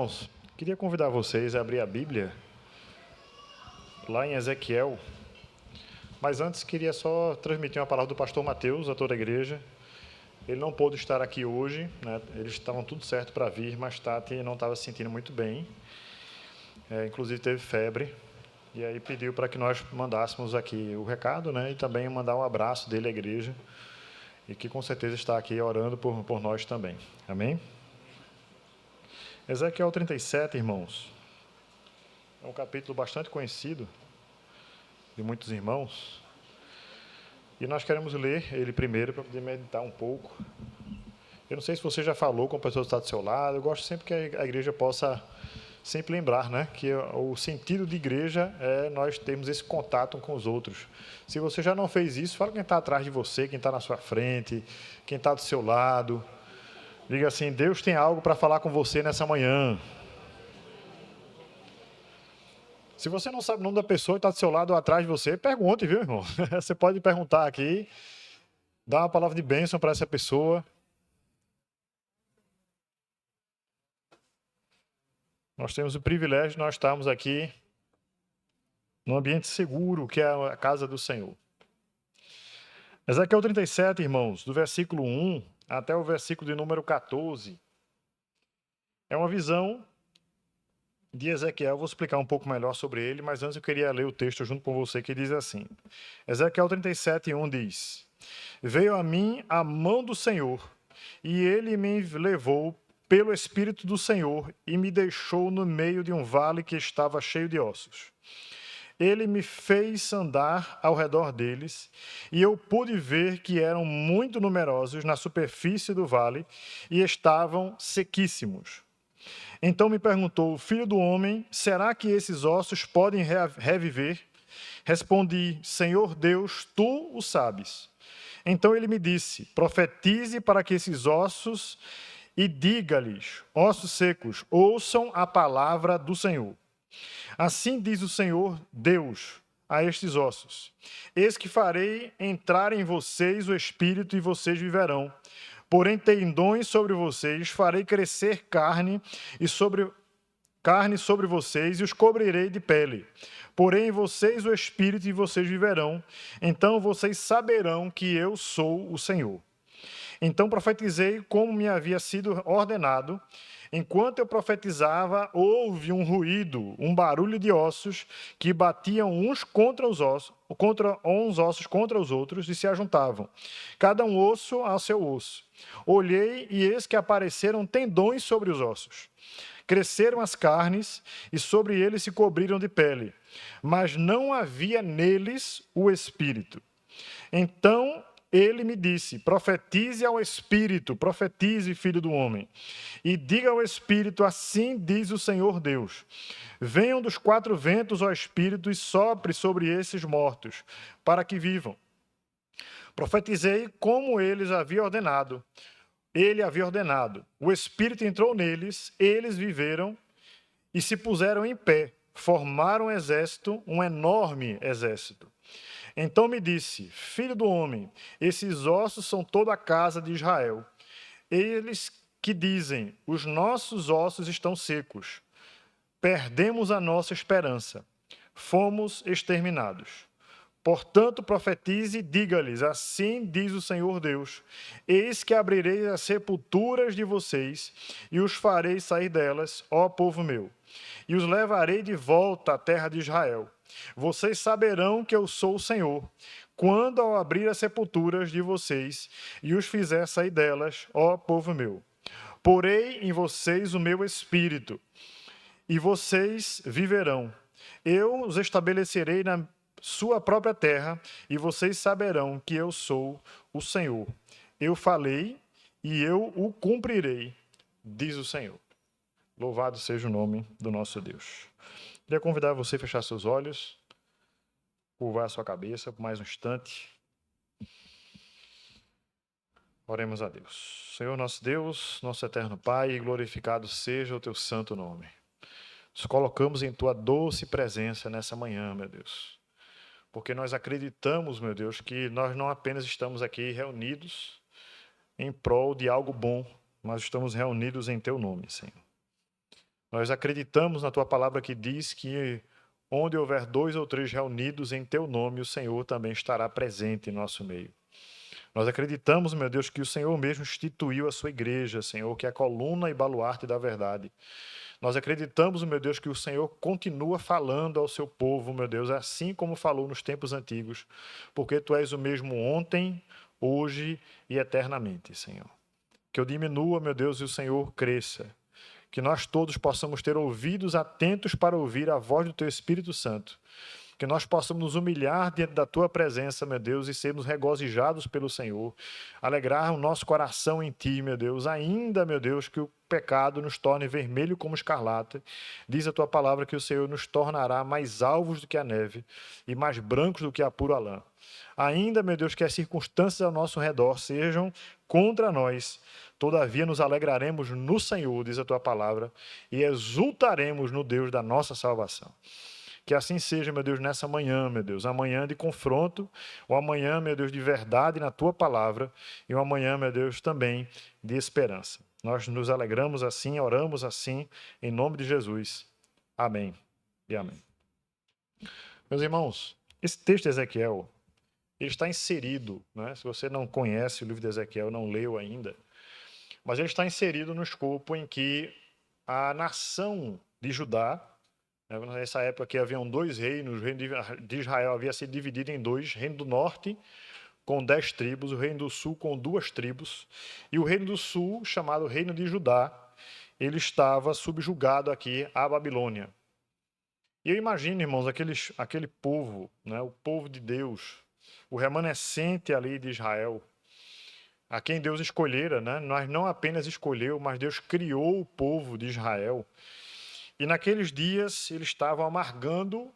Irmãos, queria convidar vocês a abrir a Bíblia lá em Ezequiel, mas antes queria só transmitir uma palavra do pastor Mateus a toda a igreja. Ele não pôde estar aqui hoje, né? Eles estavam tudo certo para vir, mas Tati não estava se sentindo muito bem, inclusive teve febre, e aí pediu para que nós mandássemos aqui o recado, né? E também mandar um abraço dele à igreja, e que com certeza está aqui orando por nós também. Amém? Ezequiel 37, irmãos, é um capítulo bastante conhecido de muitos irmãos, e nós queremos ler ele primeiro para poder meditar um pouco. Eu não sei se você já falou com a pessoa que está do seu lado, eu gosto sempre que a igreja possa sempre lembrar, né, que o sentido de igreja é nós termos esse contato com os outros. Se você já não fez isso, fala quem está atrás de você, quem está na sua frente, quem está do seu lado. Diga assim: Deus tem algo para falar com você nessa manhã. Se você não sabe o nome da pessoa que está do seu lado ou atrás de você, pergunte, viu, irmão? Você pode perguntar aqui, dar uma palavra de bênção para essa pessoa. Nós temos o privilégio de nós estarmos aqui num ambiente seguro, que é a casa do Senhor. Ezequiel 37, irmãos, do versículo 1 até o versículo de número 14, é uma visão de Ezequiel. Eu vou explicar um pouco melhor sobre ele, mas antes eu queria ler o texto junto com você, que diz assim. Ezequiel 37, 1 diz: Veio a mim a mão do Senhor, e ele me levou pelo Espírito do Senhor e me deixou no meio de um vale que estava cheio de ossos. Ele me fez andar ao redor deles, e eu pude ver que eram muito numerosos na superfície do vale e estavam sequíssimos. Então me perguntou: Filho do homem, será que esses ossos podem reviver? Respondi: Senhor Deus, tu o sabes. Então ele me disse: Profetize para que esses ossos e diga-lhes, ossos secos, ouçam a palavra do Senhor. Assim diz o Senhor Deus a estes ossos: Eis que farei entrar em vocês o espírito e vocês viverão. Porém tendões sobre vocês, farei crescer carne sobre vocês e os cobrirei de pele. Porém em vocês o espírito e vocês viverão. Então vocês saberão que eu sou o Senhor. Então profetizei como me havia sido ordenado. Enquanto eu profetizava, houve um ruído, um barulho de ossos que batiam uns contra os ossos contra os outros e se ajuntavam, cada um osso ao seu osso. Olhei e eis que apareceram tendões sobre os ossos. Cresceram as carnes e sobre eles se cobriram de pele, mas não havia neles o espírito. Então ele me disse: Profetize ao Espírito, profetize, filho do homem, e diga ao Espírito: Assim diz o Senhor Deus: Venham dos quatro ventos, ó Espírito, e sopre sobre esses mortos, para que vivam. Profetizei como ele havia ordenado. O Espírito entrou neles, eles viveram e se puseram em pé, formaram um exército, um enorme exército. Então me disse: Filho do homem, esses ossos são toda a casa de Israel. Eles que dizem: Os nossos ossos estão secos. Perdemos a nossa esperança. Fomos exterminados. Portanto, profetize e diga-lhes: Assim diz o Senhor Deus: Eis que abrirei as sepulturas de vocês e os farei sair delas, ó povo meu, e os levarei de volta à terra de Israel. Vocês saberão que eu sou o Senhor, quando ao abrir as sepulturas de vocês e os fizer sair delas, ó povo meu. Porei em vocês o meu espírito, e vocês viverão. Eu os estabelecerei na sua própria terra, e vocês saberão que eu sou o Senhor. Eu falei, e eu o cumprirei, diz o Senhor. Louvado seja o nome do nosso Deus. Queria convidar você a fechar seus olhos, curvar a sua cabeça por mais um instante. Oremos a Deus. Senhor nosso Deus, nosso eterno Pai, glorificado seja o teu santo nome. Nos colocamos em tua doce presença nessa manhã, meu Deus. Porque nós acreditamos, meu Deus, que nós não apenas estamos aqui reunidos em prol de algo bom, mas estamos reunidos em teu nome, Senhor. Nós acreditamos na tua palavra que diz que onde houver 2 ou 3 reunidos em teu nome, o Senhor também estará presente em nosso meio. Nós acreditamos, meu Deus, que o Senhor mesmo instituiu a sua igreja, Senhor, que é a coluna e baluarte da verdade. Nós acreditamos, meu Deus, que o Senhor continua falando ao seu povo, meu Deus, assim como falou nos tempos antigos, porque tu és o mesmo ontem, hoje e eternamente, Senhor. Que eu diminua, meu Deus, e o Senhor cresça. Que nós todos possamos ter ouvidos atentos para ouvir a voz do teu Espírito Santo. Que nós possamos nos humilhar diante da tua presença, meu Deus, e sermos regozijados pelo Senhor. Alegrar o nosso coração em ti, meu Deus. Ainda, meu Deus, que o pecado nos torne vermelho como escarlata. Diz a tua palavra que o Senhor nos tornará mais alvos do que a neve e mais brancos do que a pura lã. Ainda, meu Deus, que as circunstâncias ao nosso redor sejam contra nós. Todavia nos alegraremos no Senhor, diz a tua palavra, e exultaremos no Deus da nossa salvação. Que assim seja, meu Deus, nessa manhã, meu Deus, amanhã de confronto, ou amanhã, meu Deus, de verdade na tua palavra, e um amanhã, meu Deus, também de esperança. Nós nos alegramos assim, oramos assim, em nome de Jesus. Amém e amém. Meus irmãos, esse texto de Ezequiel, ele está inserido, né? Se você não conhece o livro de Ezequiel, não leu ainda, mas ele está inserido no escopo em que a nação de Judá, nessa época aqui haviam 2 reinos, o reino de Israel havia sido dividido em 2, o reino do norte com 10 tribos, o reino do sul com 2 tribos, e o reino do sul, chamado reino de Judá, ele estava subjugado aqui à Babilônia. E eu imagino, irmãos, aquele povo, né, o povo de Deus, o remanescente ali de Israel, a quem Deus escolhera, né? Nós não apenas escolheu, mas Deus criou o povo de Israel. E naqueles dias eles estavam amargando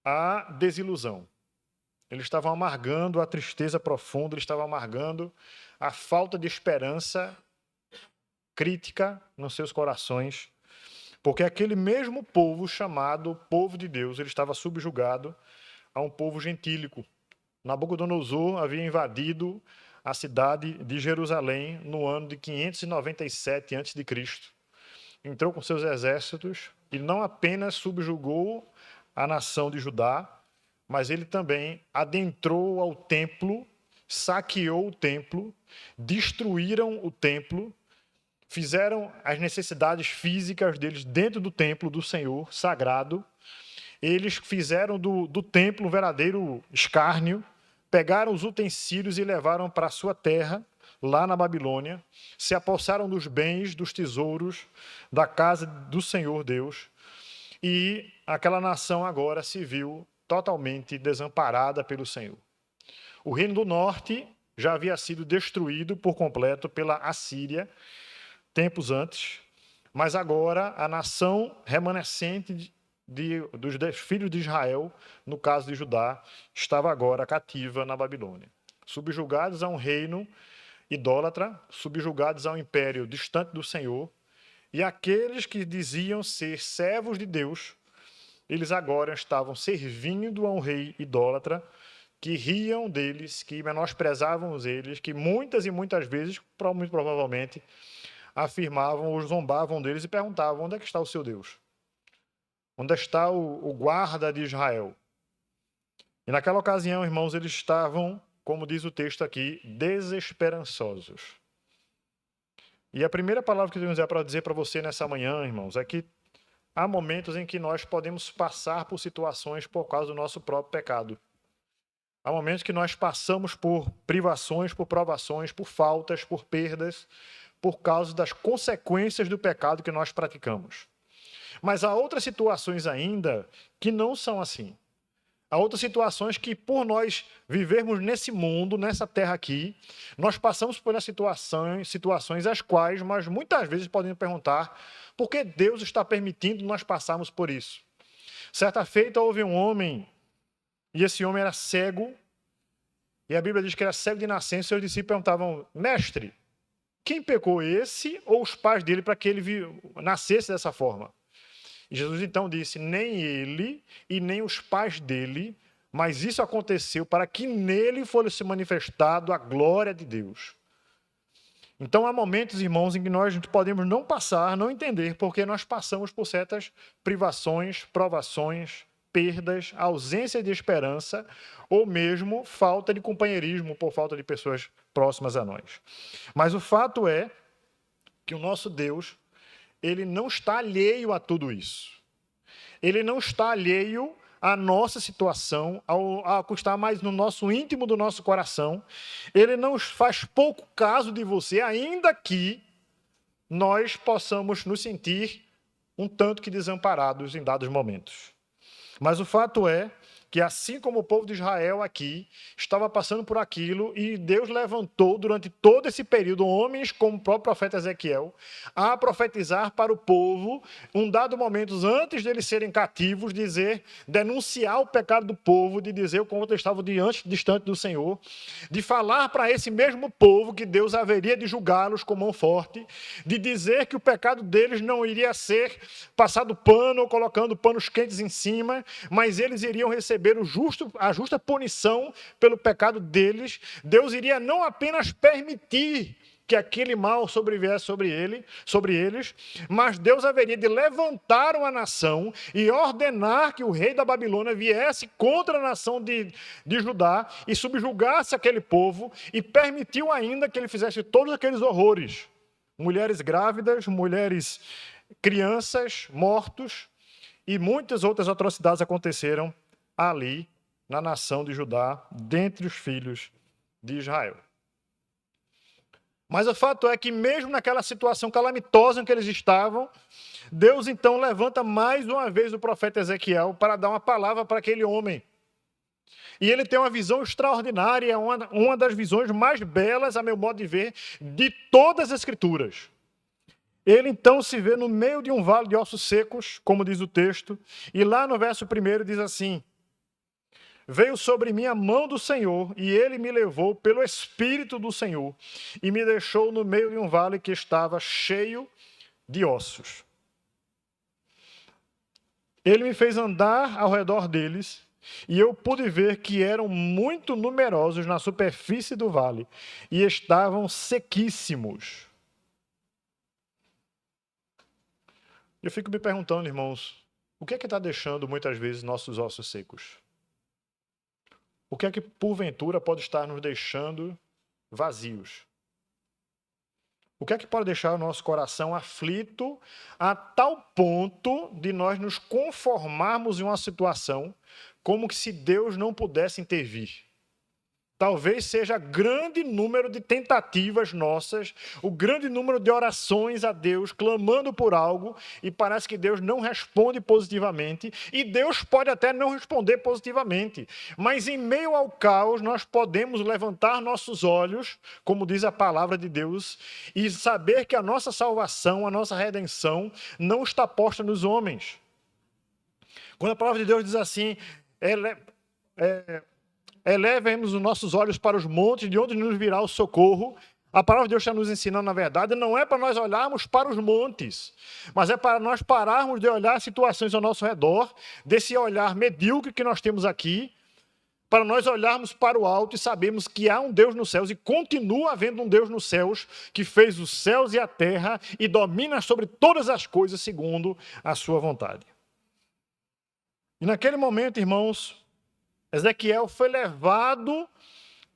a desilusão. Eles estavam amargando a tristeza profunda, eles estavam amargando a falta de esperança crítica nos seus corações, porque aquele mesmo povo chamado povo de Deus, ele estava subjugado a um povo gentílico. Nabucodonosor havia invadido a cidade de Jerusalém no ano de 597 a.C. Entrou com seus exércitos e não apenas subjugou a nação de Judá, mas ele também adentrou ao templo, saqueou o templo, destruíram o templo, fizeram as necessidades físicas deles dentro do templo do Senhor sagrado. Eles fizeram do templo um verdadeiro escárnio, pegaram os utensílios e levaram para a sua terra, lá na Babilônia, se apossaram dos bens, dos tesouros da casa do Senhor Deus, e aquela nação agora se viu totalmente desamparada pelo Senhor. O reino do norte já havia sido destruído por completo pela Assíria, tempos antes, mas agora a nação remanescente dos filhos de Israel, no caso de Judá, estava agora cativa na Babilônia, subjugados a um reino idólatra, subjugados a um império distante do Senhor, e aqueles que diziam ser servos de Deus, eles agora estavam servindo a um rei idólatra, que riam deles, que menosprezavam eles, que muitas e muitas vezes, muito provavelmente, afirmavam ou zombavam deles e perguntavam: onde é que está o seu Deus? Onde está o guarda de Israel? E naquela ocasião, irmãos, eles estavam, como diz o texto aqui, desesperançosos. E a primeira palavra que eu tenho para dizer para você nessa manhã, irmãos, é que há momentos em que nós podemos passar por situações por causa do nosso próprio pecado. Há momentos que nós passamos por privações, por provações, por faltas, por perdas, por causa das consequências do pecado que nós praticamos. Mas há outras situações ainda que não são assim. Há outras situações que, por nós vivermos nesse mundo, nessa terra aqui, nós passamos por situações as quais nós muitas vezes podemos perguntar por que Deus está permitindo nós passarmos por isso. Certa feita houve um homem, e esse homem era cego, e a Bíblia diz que era cego de nascença, e seus discípulos perguntavam: mestre, quem pecou, esse ou os pais dele, para que ele nascesse dessa forma? E Jesus então disse: nem ele e nem os pais dele, mas isso aconteceu para que nele fosse manifestado a glória de Deus. Então, há momentos, irmãos, em que nós podemos não passar, não entender, porque nós passamos por certas privações, provações, perdas, ausência de esperança, ou mesmo falta de companheirismo por falta de pessoas próximas a nós. Mas o fato é que o nosso Deus, ele não está alheio a tudo isso. Ele não está alheio à nossa situação, a estar mais no nosso íntimo do nosso coração. Ele não faz pouco caso de você, ainda que nós possamos nos sentir um tanto que desamparados em dados momentos. Mas o fato é que, assim como o povo de Israel aqui estava passando por aquilo, e Deus levantou durante todo esse período homens como o próprio profeta Ezequiel a profetizar para o povo, um dado momento antes deles serem cativos, denunciar o pecado do povo, de dizer o quanto eles estavam distante do Senhor, de falar para esse mesmo povo que Deus haveria de julgá-los com mão forte, de dizer que o pecado deles não iria ser passado pano ou colocando panos quentes em cima, mas eles iriam receber a justa punição pelo pecado deles. Deus iria não apenas permitir que aquele mal sobreviesse sobre eles, mas Deus haveria de levantar uma nação e ordenar que o rei da Babilônia viesse contra a nação de Judá e subjugasse aquele povo, e permitiu ainda que ele fizesse todos aqueles horrores. Mulheres grávidas, crianças, mortos, e muitas outras atrocidades aconteceram ali, na nação de Judá, dentre os filhos de Israel. Mas o fato é que, mesmo naquela situação calamitosa em que eles estavam, Deus então levanta mais uma vez o profeta Ezequiel para dar uma palavra para aquele homem. E ele tem uma visão extraordinária, uma das visões mais belas, a meu modo de ver, de todas as Escrituras. Ele então se vê no meio de um vale de ossos secos, como diz o texto, e lá no verso 1 diz assim: veio sobre mim a mão do Senhor, e ele me levou pelo Espírito do Senhor, e me deixou no meio de um vale que estava cheio de ossos. Ele me fez andar ao redor deles, e eu pude ver que eram muito numerosos na superfície do vale, e estavam sequíssimos. Eu fico me perguntando, irmãos, o que é que está deixando muitas vezes nossos ossos secos? O que é que, porventura, pode estar nos deixando vazios? O que é que pode deixar o nosso coração aflito a tal ponto de nós nos conformarmos em uma situação como que se Deus não pudesse intervir? Talvez seja grande número de tentativas nossas, o grande número de orações a Deus, clamando por algo, e parece que Deus não responde positivamente, e Deus pode até não responder positivamente, mas em meio ao caos nós podemos levantar nossos olhos, como diz a palavra de Deus, e saber que a nossa salvação, a nossa redenção, não está posta nos homens. Quando a palavra de Deus diz assim, elevemos os nossos olhos para os montes, de onde nos virá o socorro. A palavra de Deus está nos ensinando, na verdade, não é para nós olharmos para os montes, mas é para nós pararmos de olhar situações ao nosso redor, desse olhar medíocre que nós temos aqui, para nós olharmos para o alto e sabermos que há um Deus nos céus, e continua havendo um Deus nos céus, que fez os céus e a terra e domina sobre todas as coisas segundo a sua vontade. E naquele momento, irmãos, Ezequiel foi levado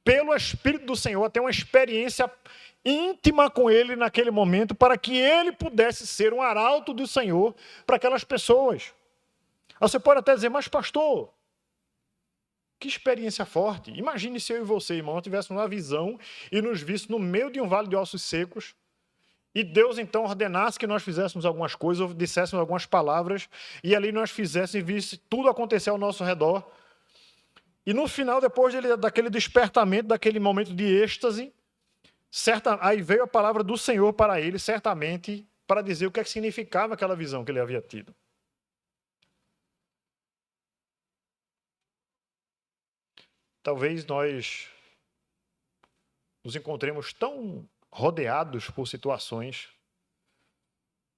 pelo Espírito do Senhor a ter uma experiência íntima com ele naquele momento, para que ele pudesse ser um arauto do Senhor para aquelas pessoas. Você pode até dizer, mas pastor, que experiência forte. Imagine se eu e você, irmão, tivéssemos uma visão e nos visse no meio de um vale de ossos secos, e Deus então ordenasse que nós fizéssemos algumas coisas, ou disséssemos algumas palavras, e ali nós fizéssemos e visse tudo acontecer ao nosso redor. E no final, depois daquele despertamento, daquele momento de êxtase, aí veio a palavra do Senhor para ele, certamente, para dizer o que é que significava aquela visão que ele havia tido. Talvez nós nos encontremos tão rodeados por situações,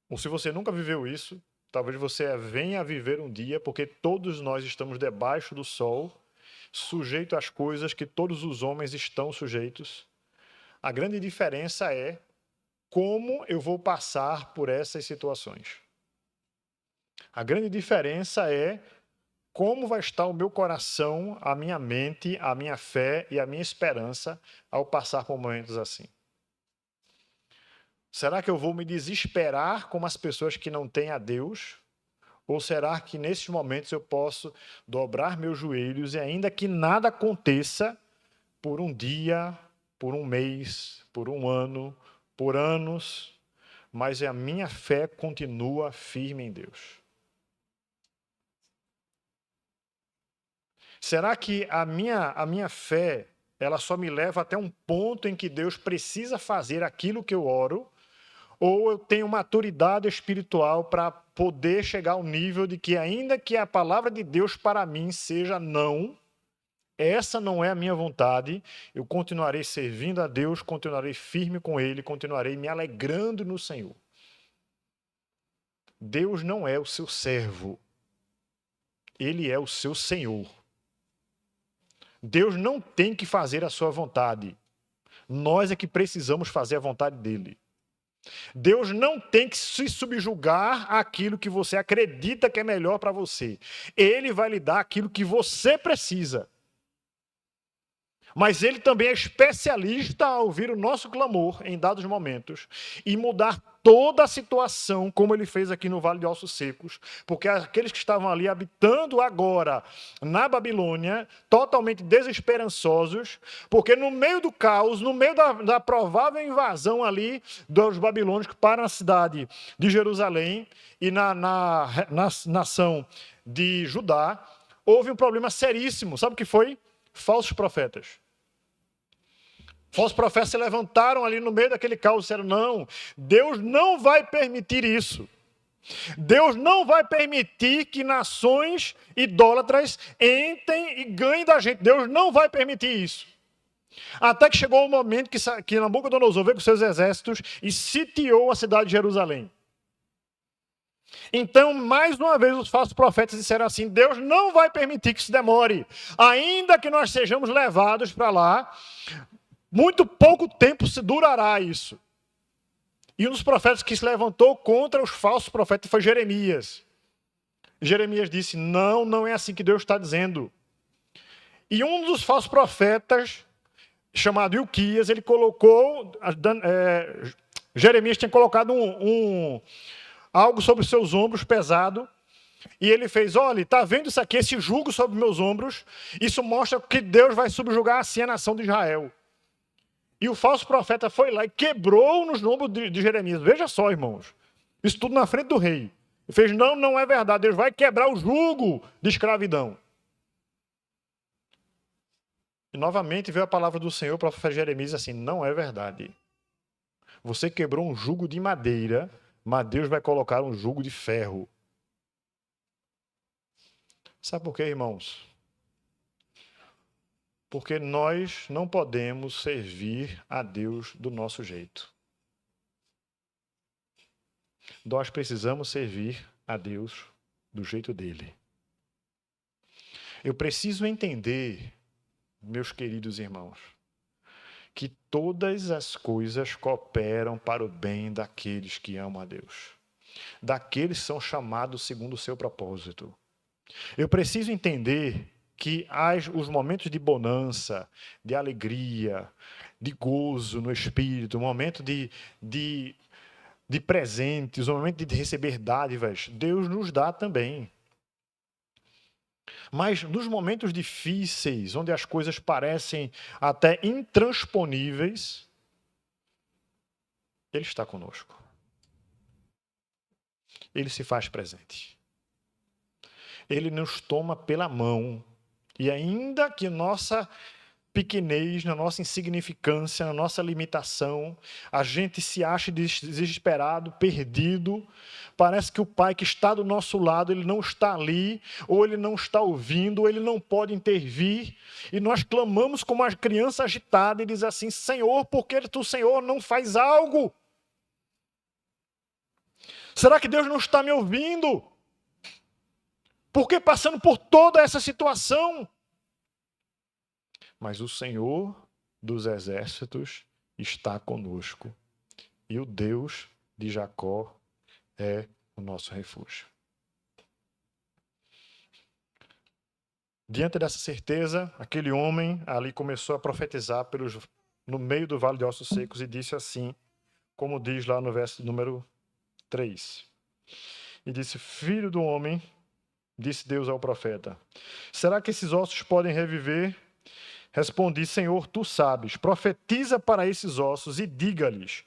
ou se você nunca viveu isso, talvez você venha a viver um dia, porque todos nós estamos debaixo do sol, sujeito às coisas que todos os homens estão sujeitos. A grande diferença é como eu vou passar por essas situações. A grande diferença é como vai estar o meu coração, a minha mente, a minha fé e a minha esperança ao passar por momentos assim. Será que eu vou me desesperar como as pessoas que não têm a Deus? Ou será que nesses momentos eu posso dobrar meus joelhos e ainda que nada aconteça por um dia, por um mês, por um ano, por anos, mas a minha fé continua firme em Deus? Será que a minha fé, ela só me leva até um ponto em que Deus precisa fazer aquilo que eu oro? Ou eu tenho maturidade espiritual para poder chegar ao nível de que, ainda que a palavra de Deus para mim seja não, essa não é a minha vontade, eu continuarei servindo a Deus, continuarei firme com Ele, continuarei me alegrando no Senhor. Deus não é o seu servo, Ele é o seu Senhor. Deus não tem que fazer a sua vontade. Nós é que precisamos fazer a vontade dele. Deus não tem que se subjugar àquilo que você acredita que é melhor para você. Ele vai lhe dar aquilo que você precisa. Mas ele também é especialista a ouvir o nosso clamor em dados momentos e mudar toda a situação, como ele fez aqui no Vale de Ossos Secos, porque aqueles que estavam ali habitando agora na Babilônia, totalmente desesperançosos, porque no meio do caos, no meio da provável invasão ali dos babilônicos para a cidade de Jerusalém e na nação de Judá, houve um problema seríssimo. Sabe o que foi? Falsos profetas. Falsos profetas se levantaram ali no meio daquele caos e disseram: não, Deus não vai permitir isso. Deus não vai permitir que nações idólatras entrem e ganhem da gente. Deus não vai permitir isso. Até que chegou o momento que Nabucodonosor veio com seus exércitos e sitiou a cidade de Jerusalém. Então, mais uma vez, os falsos profetas disseram assim: Deus não vai permitir que isso demore. Ainda que nós sejamos levados para lá, muito pouco tempo se durará isso. E um dos profetas que se levantou contra os falsos profetas foi Jeremias. Jeremias disse: não é assim que Deus está dizendo. E um dos falsos profetas, chamado Ilquias, ele colocou... Jeremias tinha colocado algo sobre os seus ombros pesado, e ele fez: olha, está vendo isso aqui, esse jugo sobre meus ombros? Isso mostra que Deus vai subjugar assim a nação de Israel. E o falso profeta foi lá e quebrou nos ombros de Jeremias. Veja só, irmãos, isso tudo na frente do rei. E fez: não é verdade, Deus vai quebrar o jugo de escravidão. E novamente veio a palavra do Senhor para o profeta Jeremias assim: não é verdade. Você quebrou um jugo de madeira, mas Deus vai colocar um jugo de ferro. Sabe por quê, irmãos? Porque nós não podemos servir a Deus do nosso jeito. Nós precisamos servir a Deus do jeito dele. Eu preciso entender, meus queridos irmãos, que todas as coisas cooperam para o bem daqueles que amam a Deus, daqueles que são chamados segundo o seu propósito. Eu preciso entender que os momentos de bonança, de alegria, de gozo no espírito, o momento de presentes, o momento de receber dádivas, Deus nos dá também. Mas nos momentos difíceis, onde as coisas parecem até intransponíveis, Ele está conosco. Ele se faz presente. Ele nos toma pela mão. E ainda que nossa pequenez, na nossa insignificância, na nossa limitação, a gente se ache desesperado, perdido, parece que o Pai que está do nosso lado, Ele não está ali, ou Ele não está ouvindo, ou Ele não pode intervir, e nós clamamos como uma criança agitada e diz assim: Senhor, por que tu, Senhor, não faz algo? Será que Deus não está me ouvindo? Por que passando por toda essa situação? Mas o Senhor dos exércitos está conosco. e o Deus de Jacó é o nosso refúgio. Diante dessa certeza, aquele homem ali começou a profetizar no meio do vale de ossos secos e disse assim, como diz lá no verso número 3. E disse: Filho do homem, disse Deus ao profeta, será que esses ossos podem reviver? Respondi: Senhor, tu sabes. Profetiza para esses ossos e diga-lhes: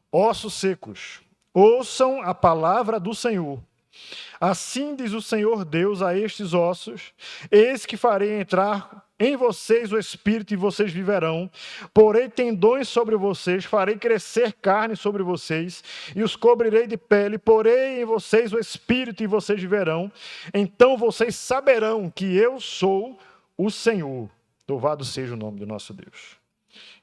ossos secos, ouçam a palavra do Senhor. Assim diz o Senhor Deus a estes ossos: eis que farei entrar em vocês o espírito e vocês viverão. Porei tendões sobre vocês, farei crescer carne sobre vocês e os cobrirei de pele. Porei em vocês o espírito e vocês viverão. Então vocês saberão que eu sou o Senhor. Louvado seja o nome do nosso Deus.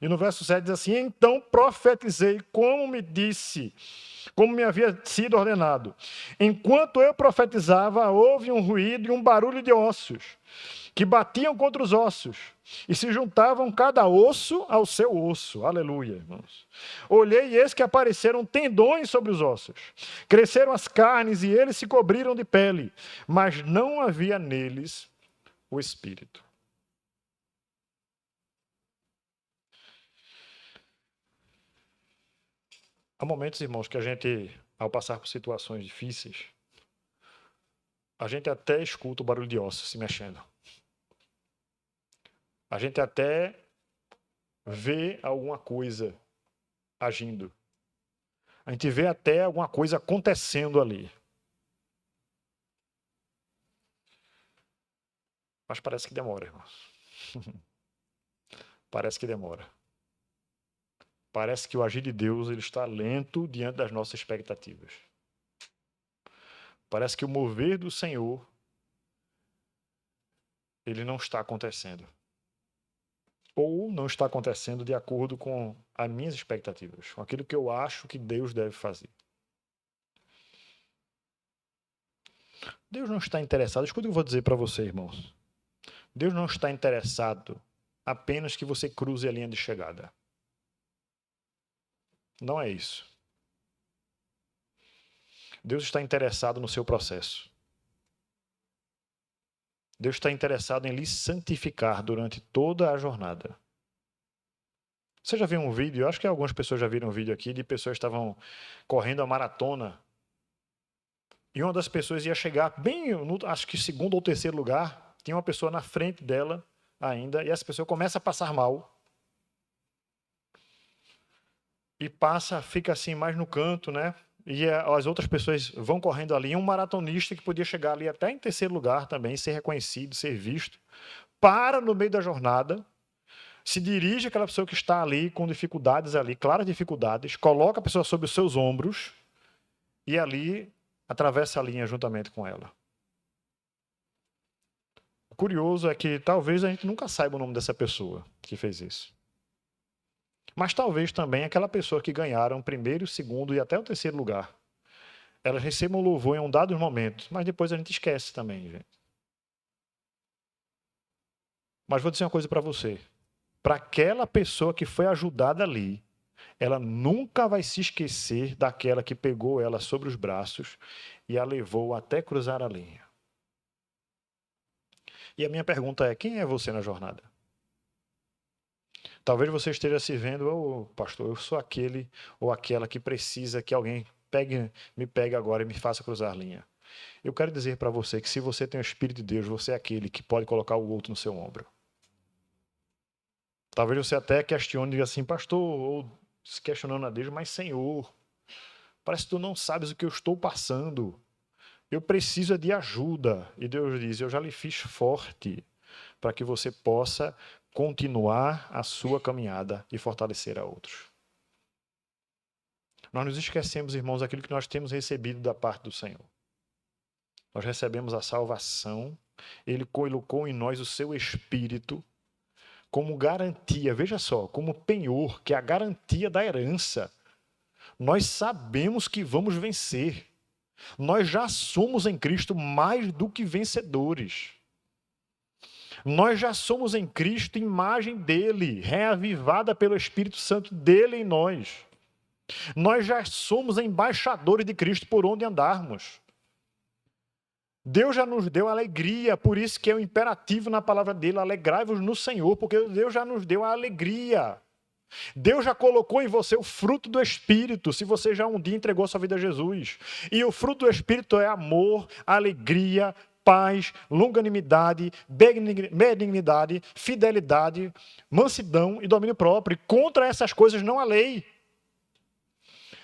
E no verso 7 diz assim: então profetizei como me havia sido ordenado. Enquanto eu profetizava, houve um ruído e um barulho de ossos, que batiam contra os ossos, e se juntavam cada osso ao seu osso. Aleluia, irmãos. Olhei e eis que apareceram tendões sobre os ossos. Cresceram as carnes e eles se cobriram de pele, mas não havia neles o espírito. Há momentos, irmãos, que a gente, ao passar por situações difíceis, a gente até escuta o barulho de ossos se mexendo. A gente até vê alguma coisa agindo. A gente vê até alguma coisa acontecendo ali. Mas parece que demora, irmãos. Parece que demora. Parece que o agir de Deus ele está lento diante das nossas expectativas. Parece que o mover do Senhor ele não está acontecendo. Ou não está acontecendo de acordo com as minhas expectativas, com aquilo que eu acho que Deus deve fazer. Deus não está interessado, escuta o que eu vou dizer para você, irmãos. Deus não está interessado apenas que você cruze a linha de chegada. Não é isso. Deus está interessado no seu processo. Deus está interessado em lhe santificar durante toda a jornada. Você já viu um vídeo, eu acho que algumas pessoas já viram um vídeo aqui, de pessoas que estavam correndo a maratona e uma das pessoas ia chegar bem, acho que segundo ou terceiro lugar, tinha uma pessoa na frente dela ainda, e essa pessoa começa a passar mal. E fica assim mais no canto, né? E as outras pessoas vão correndo ali. E um maratonista que podia chegar ali até em terceiro lugar também, ser reconhecido, ser visto, para no meio da jornada, se dirige àquela pessoa que está ali com dificuldades ali, claras dificuldades, coloca a pessoa sobre os seus ombros e ali atravessa a linha juntamente com ela. O curioso é que talvez a gente nunca saiba o nome dessa pessoa que fez isso. Mas talvez também aquela pessoa que ganharam o primeiro, o segundo e até o terceiro lugar, elas recebam louvor em um dado momento, mas depois a gente esquece também, gente. Mas vou dizer uma coisa para você. Para aquela pessoa que foi ajudada ali, ela nunca vai se esquecer daquela que pegou ela sobre os braços e a levou até cruzar a linha. E a minha pergunta é: quem é você na jornada? Talvez você esteja se vendo, pastor, eu sou aquele ou aquela que precisa que alguém me pegue agora e me faça cruzar a linha. Eu quero dizer para você que se você tem o Espírito de Deus, você é aquele que pode colocar o outro no seu ombro. Talvez você até questione e diga assim, pastor, ou se questionando a Deus, mas Senhor, parece que tu não sabes o que eu estou passando. Eu preciso de ajuda. E Deus diz, eu já lhe fiz forte para que você possa continuar a sua caminhada e fortalecer a outros. Nós nos esquecemos, irmãos, daquilo que nós temos recebido da parte do Senhor. Nós recebemos a salvação, Ele colocou em nós o seu Espírito como garantia, veja só, como penhor, que é a garantia da herança. Nós sabemos que vamos vencer. Nós já somos em Cristo mais do que vencedores. Nós já somos em Cristo imagem dele, reavivada pelo Espírito Santo dele em nós. Nós já somos embaixadores de Cristo por onde andarmos. Deus já nos deu alegria, por isso que é o imperativo na palavra dele, alegrai-vos no Senhor, porque Deus já nos deu a alegria. Deus já colocou em você o fruto do Espírito, se você já um dia entregou sua vida a Jesus. E o fruto do Espírito é amor, alegria, paz, longanimidade, benignidade, fidelidade, mansidão e domínio próprio. E contra essas coisas não há lei.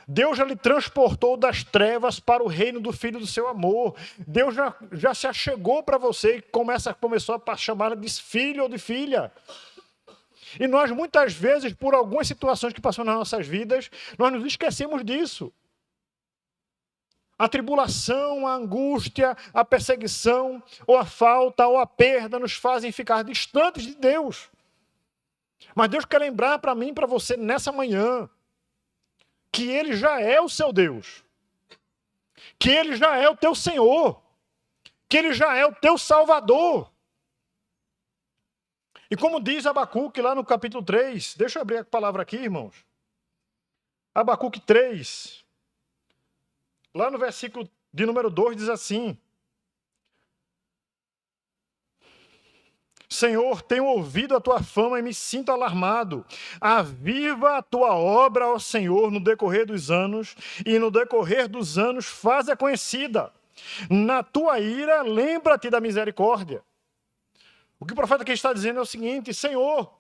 Deus já lhe transportou das trevas para o reino do Filho do seu amor. Deus já se achegou para você e começou a chamar de filho ou de filha. E nós, muitas vezes, por algumas situações que passam nas nossas vidas, nós nos esquecemos disso. A tribulação, a angústia, a perseguição, ou a falta, ou a perda, nos fazem ficar distantes de Deus. Mas Deus quer lembrar para mim e para você, nessa manhã, que Ele já é o seu Deus. Que Ele já é o teu Senhor. Que Ele já é o teu Salvador. E como diz Abacuque lá no capítulo 3, deixa eu abrir a palavra aqui, irmãos. Abacuque 3, lá no versículo de número 2, diz assim: Senhor, tenho ouvido a tua fama e me sinto alarmado. Aviva a tua obra, ó Senhor, no decorrer dos anos, e no decorrer dos anos faz-a conhecida. Na tua ira, lembra-te da misericórdia. O que o profeta aqui está dizendo é o seguinte: Senhor,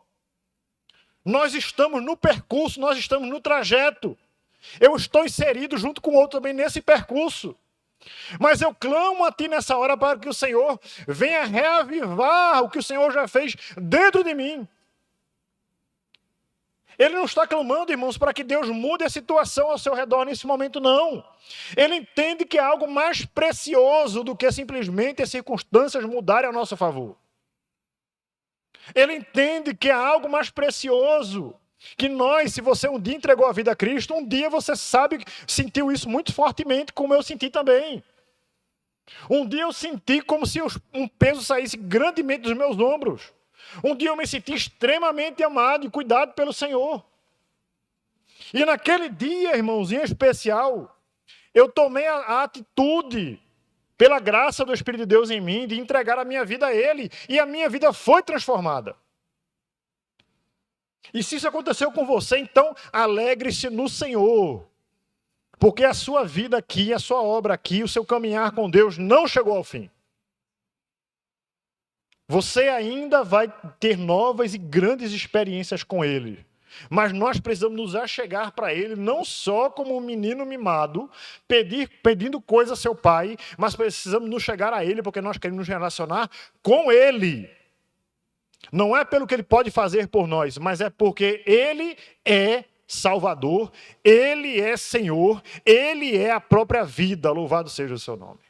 nós estamos no percurso, nós estamos no trajeto. Eu estou inserido junto com o outro também nesse percurso. Mas eu clamo a Ti nessa hora para que o Senhor venha reavivar o que o Senhor já fez dentro de mim. Ele não está clamando, irmãos, para que Deus mude a situação ao seu redor nesse momento, não. Ele entende que é algo mais precioso do que simplesmente as circunstâncias mudarem a nosso favor. Ele entende que é algo mais precioso. Que nós, se você um dia entregou a vida a Cristo, um dia você sentiu isso muito fortemente, como eu senti também. Um dia eu senti como se um peso saísse grandemente dos meus ombros. Um dia eu me senti extremamente amado e cuidado pelo Senhor. E naquele dia, irmãos, em especial, eu tomei a atitude, pela graça do Espírito de Deus em mim, de entregar a minha vida a Ele. E a minha vida foi transformada. E se isso aconteceu com você, então alegre-se no Senhor. Porque a sua vida aqui, a sua obra aqui, o seu caminhar com Deus não chegou ao fim. Você ainda vai ter novas e grandes experiências com Ele. Mas nós precisamos nos achegar para Ele, não só como um menino mimado, pedindo coisa a seu pai, mas precisamos nos chegar a Ele, porque nós queremos nos relacionar com Ele. Não é pelo que Ele pode fazer por nós, mas é porque Ele é Salvador, Ele é Senhor, Ele é a própria vida, louvado seja o seu nome.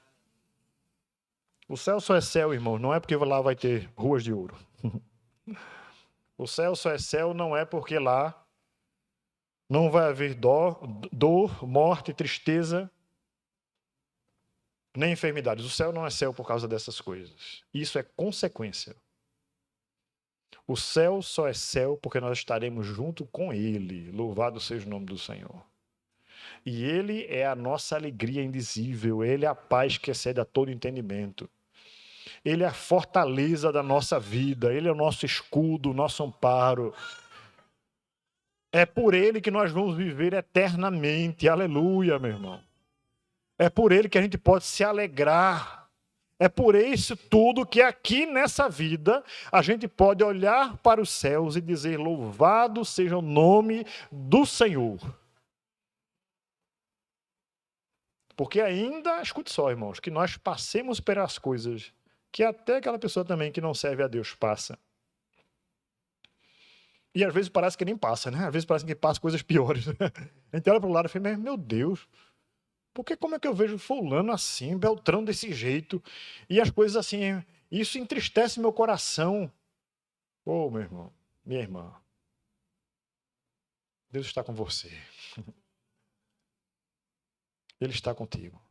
O céu só é céu, irmão, não é porque lá vai ter ruas de ouro. O céu só é céu não é porque lá não vai haver dor, morte, tristeza, nem enfermidades. O céu não é céu por causa dessas coisas. Isso é consequência. O céu só é céu porque nós estaremos junto com Ele. Louvado seja o nome do Senhor. E Ele é a nossa alegria indizível. Ele é a paz que excede a todo entendimento. Ele é a fortaleza da nossa vida. Ele é o nosso escudo, o nosso amparo. É por Ele que nós vamos viver eternamente. Aleluia, meu irmão. É por Ele que a gente pode se alegrar. É por isso tudo que aqui nessa vida a gente pode olhar para os céus e dizer: louvado seja o nome do Senhor. Porque ainda, escute só, irmãos, que nós passemos pelas coisas que até aquela pessoa também que não serve a Deus passa. E às vezes parece que nem passa, né? Às vezes parece que passa coisas piores. A gente olha para o lado e fala: meu Deus, porque como é que eu vejo fulano assim, Beltrano desse jeito, e as coisas assim, isso entristece meu coração. Ô, meu irmão, minha irmã, Deus está com você. Ele está contigo.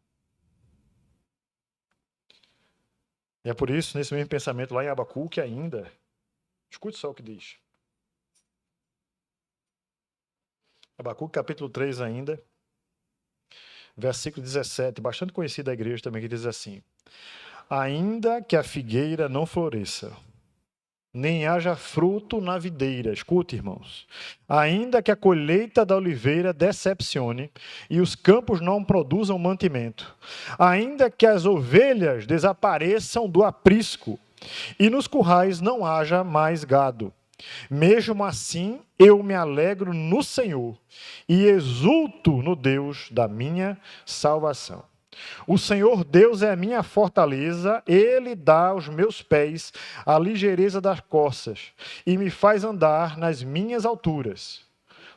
E é por isso, nesse mesmo pensamento lá em Abacuque ainda, escute só o que diz. Abacuque capítulo 3 ainda, versículo 17, bastante conhecido da igreja também, que diz assim: ainda que a figueira não floresça, nem haja fruto na videira. Escute, irmãos. Ainda que a colheita da oliveira decepcione e os campos não produzam mantimento, ainda que as ovelhas desapareçam do aprisco e nos currais não haja mais gado, mesmo assim eu me alegro no Senhor e exulto no Deus da minha salvação. O Senhor Deus é a minha fortaleza, Ele dá aos meus pés a ligeireza das corças e me faz andar nas minhas alturas.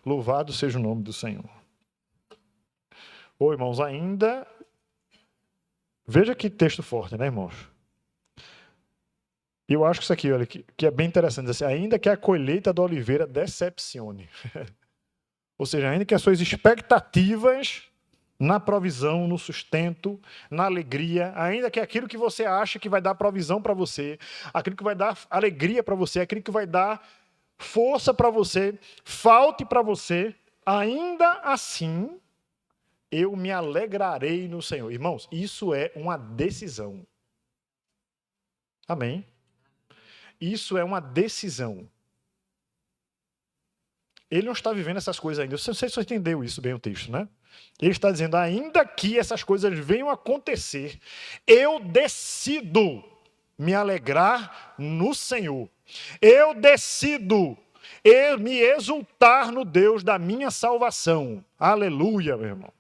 Louvado seja o nome do Senhor. Ô, irmãos, ainda... Veja que texto forte, né, irmãos? Eu acho que isso aqui, olha, que é bem interessante. Assim, ainda que a colheita da oliveira decepcione. Ou seja, ainda que as suas expectativas na provisão, no sustento, na alegria, ainda que aquilo que você acha que vai dar provisão para você, aquilo que vai dar alegria para você, aquilo que vai dar força para você, falte para você, ainda assim eu me alegrarei no Senhor. Irmãos, isso é uma decisão. Amém? Isso é uma decisão. Ele não está vivendo essas coisas ainda. Eu não sei se você entendeu isso bem o texto, né? Ele está dizendo, ainda que essas coisas venham a acontecer, eu decido me alegrar no Senhor. Eu decido me exultar no Deus da minha salvação. Aleluia, meu irmão.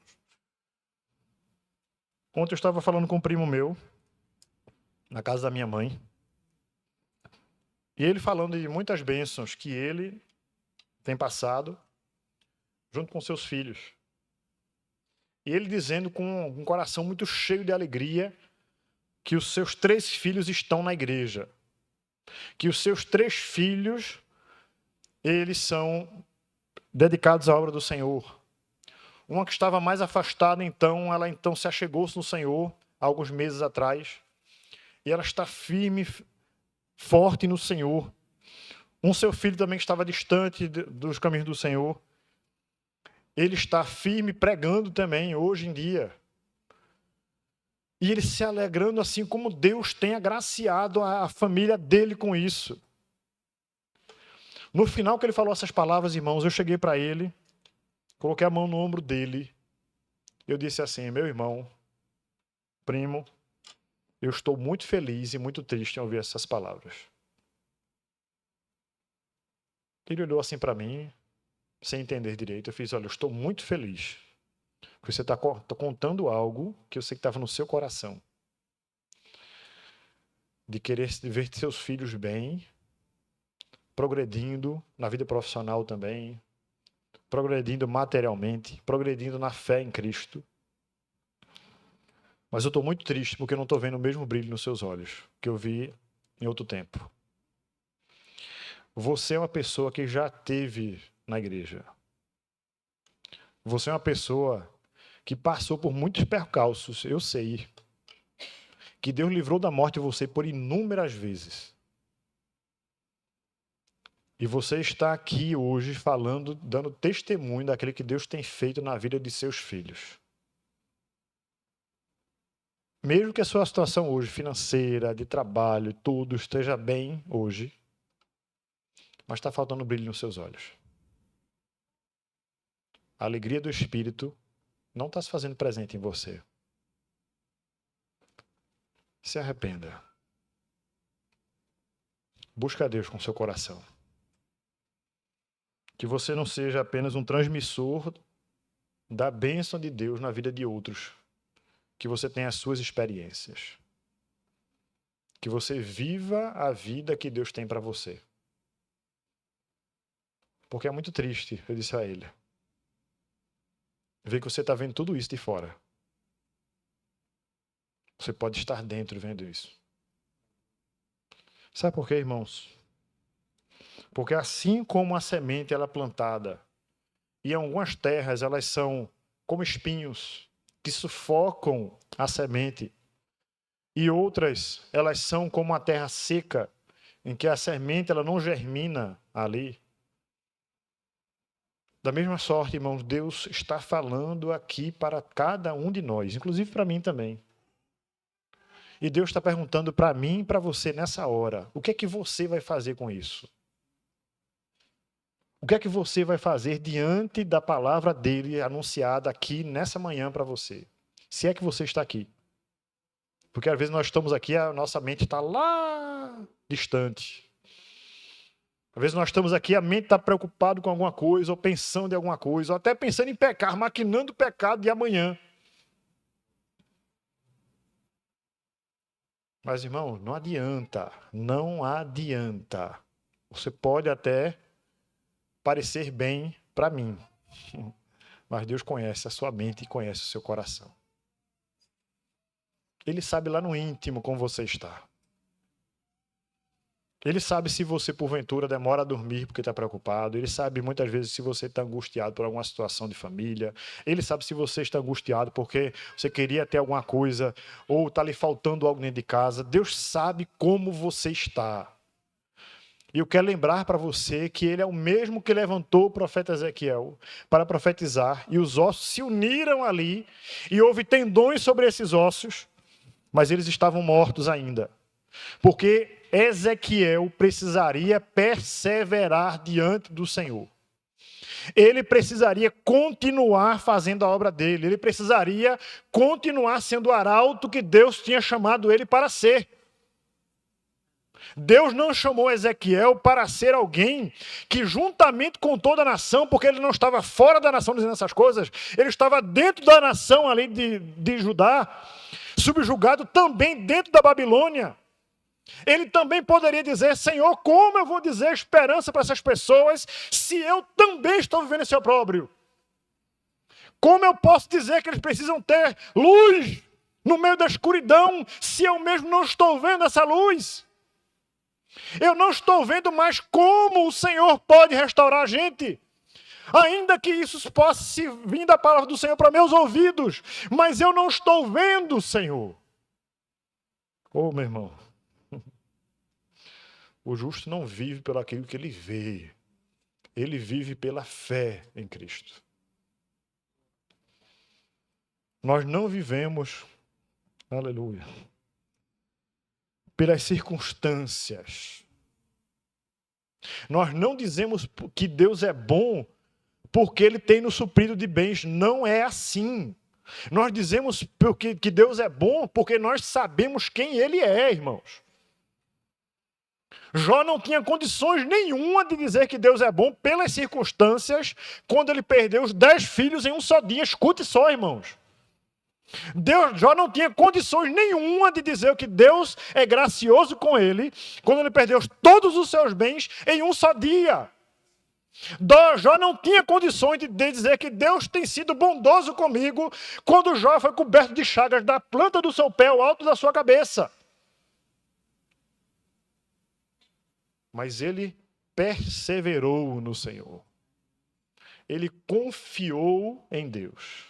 Ontem eu estava falando com um primo meu, na casa da minha mãe, e ele falando de muitas bênçãos que ele tem passado junto com seus filhos. E ele dizendo com um coração muito cheio de alegria que os seus 3 filhos estão na igreja. Que os seus 3 filhos, eles são dedicados à obra do Senhor. Uma que estava mais afastada, ela se achegou-se no Senhor há alguns meses atrás. E ela está firme, forte no Senhor. Um seu filho também que estava distante dos caminhos do Senhor. Ele está firme, pregando também, hoje em dia. E ele se alegrando assim como Deus tem agraciado a família dele com isso. No final que ele falou essas palavras, irmãos, eu cheguei para ele, coloquei a mão no ombro dele, eu disse assim, meu irmão, primo, eu estou muito feliz e muito triste em ouvir essas palavras. Ele olhou assim para mim, sem entender direito, eu fiz, olha, eu estou muito feliz, porque você está contando algo que eu sei que estava no seu coração, de querer ver seus filhos bem, progredindo na vida profissional também, progredindo materialmente, progredindo na fé em Cristo. Mas eu estou muito triste porque eu não estou vendo o mesmo brilho nos seus olhos que eu vi em outro tempo. Você é uma pessoa que já esteve na igreja. Você é uma pessoa que passou por muitos percalços, eu sei. Que Deus livrou da morte você por inúmeras vezes. E você está aqui hoje falando, dando testemunho daquilo que Deus tem feito na vida de seus filhos. Mesmo que a sua situação hoje, financeira, de trabalho, tudo esteja bem hoje, mas está faltando brilho nos seus olhos. A alegria do Espírito não está se fazendo presente em você. Se arrependa. Busca a Deus com seu coração. Que você não seja apenas um transmissor da bênção de Deus na vida de outros. Que você tenha as suas experiências. Que você viva a vida que Deus tem para você. Porque é muito triste, eu disse a ele, ver que você está vendo tudo isso de fora. Você pode estar dentro vendo isso. Sabe por quê, irmãos? Porque assim como a semente ela é plantada, e em algumas terras elas são como espinhos que sufocam a semente, e outras elas são como a terra seca, em que a semente ela não germina ali. Da mesma sorte, irmãos, Deus está falando aqui para cada um de nós, inclusive para mim também. E Deus está perguntando para mim e para você nessa hora, o que é que você vai fazer com isso? O que é que você vai fazer diante da palavra dele anunciada aqui nessa manhã para você? Se é que você está aqui. Porque às vezes nós estamos aqui, a nossa mente está lá distante. Às vezes nós estamos aqui, a mente está preocupada com alguma coisa, ou pensando em alguma coisa, ou até pensando em pecar, maquinando o pecado de amanhã. Mas, irmão, não adianta. Não adianta. Você pode até parecer bem para mim, mas Deus conhece a sua mente e conhece o seu coração. Ele sabe lá no íntimo como você está. Ele sabe se você, porventura, demora a dormir porque está preocupado. Ele sabe, muitas vezes, se você está angustiado por alguma situação de família. Ele sabe se você está angustiado porque você queria ter alguma coisa ou está lhe faltando algo dentro de casa. Deus sabe como você está. E eu quero lembrar para você que ele é o mesmo que levantou o profeta Ezequiel para profetizar. E os ossos se uniram ali e houve tendões sobre esses ossos, mas eles estavam mortos ainda. Porque Ezequiel precisaria perseverar diante do Senhor. Ele precisaria continuar fazendo a obra dele. Ele precisaria continuar sendo o arauto que Deus tinha chamado ele para ser. Deus não chamou Ezequiel para ser alguém que, juntamente com toda a nação, porque ele não estava fora da nação dizendo essas coisas, ele estava dentro da nação ali de Judá, subjugado também dentro da Babilônia. Ele também poderia dizer: Senhor, como eu vou dizer esperança para essas pessoas se eu também estou vivendo esse opróbrio? Como eu posso dizer que eles precisam ter luz no meio da escuridão se eu mesmo não estou vendo essa luz? Eu não estou vendo mais como o Senhor pode restaurar a gente. Ainda que isso possa se vir da palavra do Senhor para meus ouvidos, mas eu não estou vendo o Senhor. Ô, meu irmão, o justo não vive pelo aquilo que ele vê. Ele vive pela fé em Cristo. Nós não vivemos, aleluia, pelas circunstâncias. Nós não dizemos que Deus é bom porque Ele tem nos suprido de bens. Não é assim. Nós dizemos que Deus é bom porque nós sabemos quem Ele é, irmãos. Jó não tinha condições nenhuma de dizer que Deus é bom pelas circunstâncias quando ele perdeu os 10 filhos em um só dia. Escute só, irmãos. Jó não tinha condições nenhuma de dizer que Deus é gracioso com ele quando ele perdeu todos os seus bens em um só dia. Jó não tinha condições de dizer que Deus tem sido bondoso comigo quando Jó foi coberto de chagas da planta do seu pé ao alto da sua cabeça. Mas ele perseverou no Senhor. Ele confiou em Deus.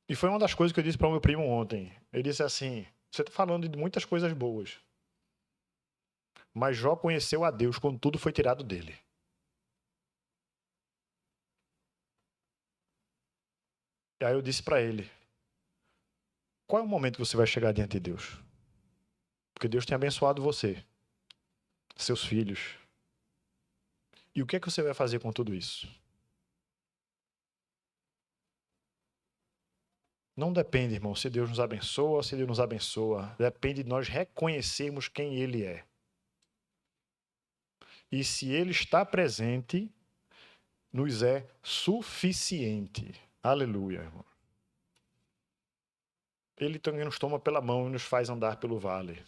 E foi uma das coisas que eu disse para o meu primo ontem. Ele disse assim: você está falando de muitas coisas boas, mas Jó conheceu a Deus quando tudo foi tirado dele. E aí eu disse para ele: qual é o momento que você vai chegar diante de Deus? Porque Deus tem abençoado você, seus filhos. E o que é que você vai fazer com tudo isso? Não depende, irmão, se Deus nos abençoa ou se Ele nos abençoa. Depende de nós reconhecermos quem Ele é. E se Ele está presente, nos é suficiente. Aleluia, irmão. Ele também nos toma pela mão e nos faz andar pelo vale.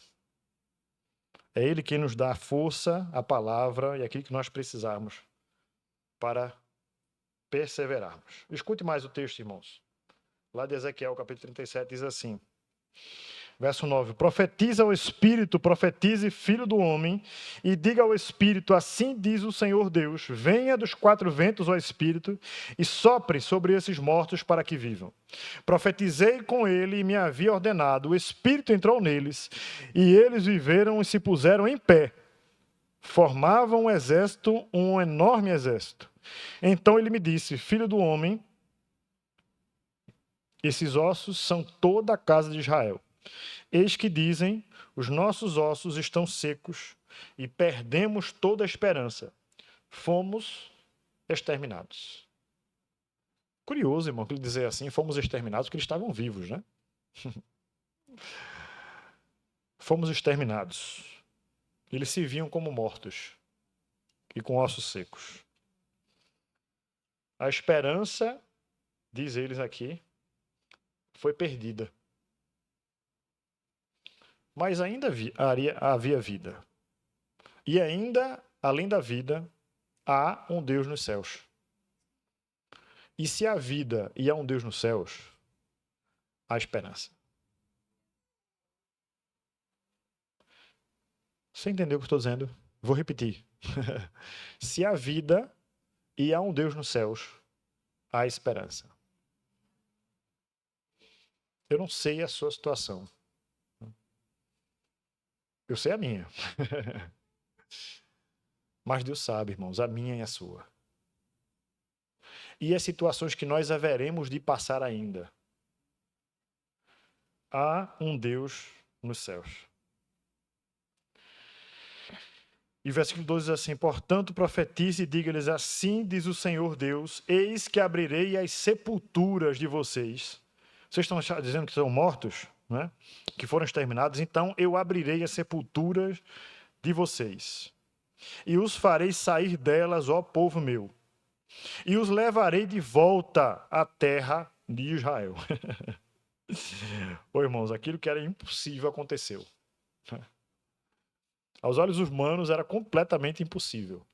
É Ele quem nos dá a força, a palavra e aquilo que nós precisamos para perseverarmos. Escute mais o texto, irmãos. Lá de Ezequiel, capítulo 37, diz assim, verso 9: profetiza ao Espírito, profetize, filho do homem, e diga ao Espírito: assim diz o Senhor Deus, venha dos 4 ventos, ó Espírito, e sopre sobre esses mortos para que vivam. Profetizei com ele e me havia ordenado, o Espírito entrou neles, e eles viveram e se puseram em pé. formavam um exército, um enorme exército. Então ele me disse: filho do homem, esses ossos são toda a casa de Israel. Eis que dizem: os nossos ossos estão secos e perdemos toda a esperança. Fomos exterminados. Curioso, irmão, que ele dizer assim: fomos exterminados, porque eles estavam vivos, né? Fomos exterminados. Eles se viam como mortos e com ossos secos. A esperança, diz eles aqui, foi perdida. Mas ainda havia vida. E ainda, além da vida, há um Deus nos céus. E se há vida e há um Deus nos céus, há esperança. Você entendeu o que eu estou dizendo? Vou repetir. Se há vida e há um Deus nos céus, há esperança. Eu não sei a sua situação. Eu sei a minha. Mas Deus sabe, irmãos, a minha e a sua. E as situações que nós haveremos de passar ainda. Há um Deus nos céus. E o versículo 12 diz assim: portanto, profetize e diga-lhes: assim diz o Senhor Deus, eis que abrirei as sepulturas de vocês. Vocês estão dizendo que são mortos, né? Que foram exterminados, então eu abrirei as sepulturas de vocês. E os farei sair delas, ó povo meu. E os levarei de volta à terra de Israel. Ô, irmãos, aquilo que era impossível aconteceu. Aos olhos humanos era completamente impossível.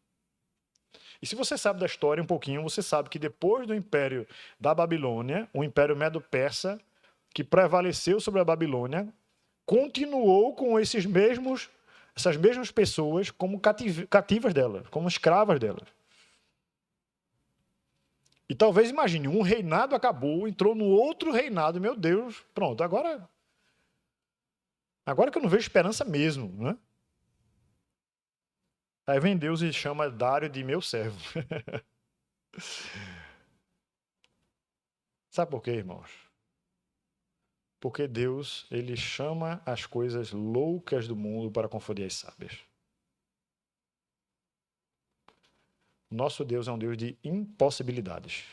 E se você sabe da história um pouquinho, você sabe que depois do império da Babilônia, o império Medo-Persa, que prevaleceu sobre a Babilônia, continuou com essas mesmas pessoas como cativas delas, como escravas delas. E talvez imagine, um reinado acabou, entrou no outro reinado, meu Deus, pronto, agora que eu não vejo esperança mesmo, né? Aí vem Deus e chama Dário de meu servo. Sabe por quê, irmãos? Porque Deus, ele chama as coisas loucas do mundo para confundir as sábias. Nosso Deus é um Deus de impossibilidades.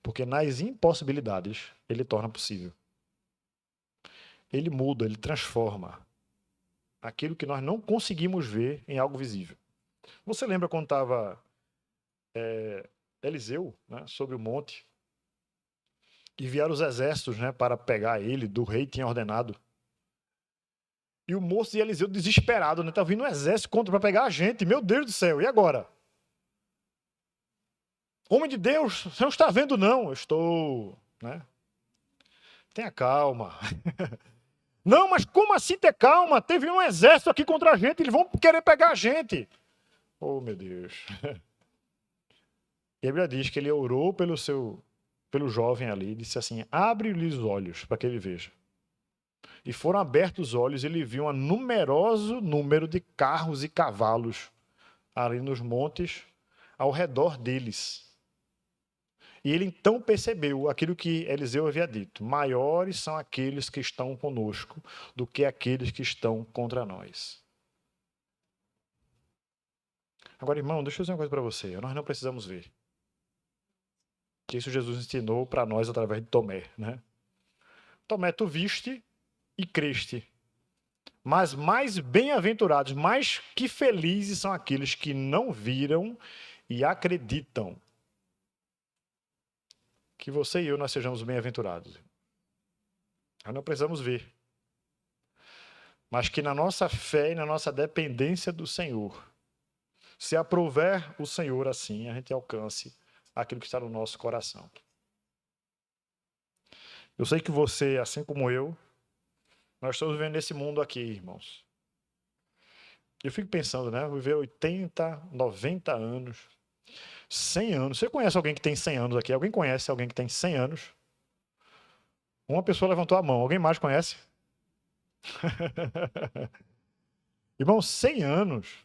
Porque nas impossibilidades, ele torna possível. Ele muda, ele transforma aquilo que nós não conseguimos ver em algo visível. Você lembra quando estava Eliseu, né, sobre o monte, e vieram os exércitos, né, para pegar ele, do rei tinha ordenado. E o moço de Eliseu desesperado, né, tá vindo um exército para pegar a gente, meu Deus do céu, e agora? Homem de Deus, você não está vendo não? Eu estou, né? Tenha calma. Não, mas como assim ter calma? Teve um exército aqui contra a gente, eles vão querer pegar a gente. Oh, meu Deus. E a Bíblia diz que ele orou pelo jovem ali, disse assim: abre-lhe os olhos para que ele veja. E foram abertos os olhos e ele viu um numeroso número de carros e cavalos ali nos montes ao redor deles. E ele então percebeu aquilo que Eliseu havia dito: maiores são aqueles que estão conosco do que aqueles que estão contra nós. Agora, irmão, deixa eu dizer uma coisa para você: nós não precisamos ver. Isso Jesus ensinou para nós através de Tomé, né? Tomé, tu viste e creste. Mas mais bem-aventurados, mais que felizes são aqueles que não viram e acreditam. Que você e eu, nós sejamos bem-aventurados. Nós não precisamos ver. Mas que na nossa fé e na nossa dependência do Senhor, se aprouver o Senhor assim, a gente alcance aquilo que está no nosso coração. Eu sei que você, assim como eu, nós estamos vivendo nesse mundo aqui, irmãos. Eu fico pensando, né? Viver 80, 90 anos, 100 anos. Você conhece alguém que tem 100 anos aqui? Alguém conhece alguém que tem 100 anos? Uma pessoa levantou a mão. Alguém mais conhece? Irmão, 100 anos.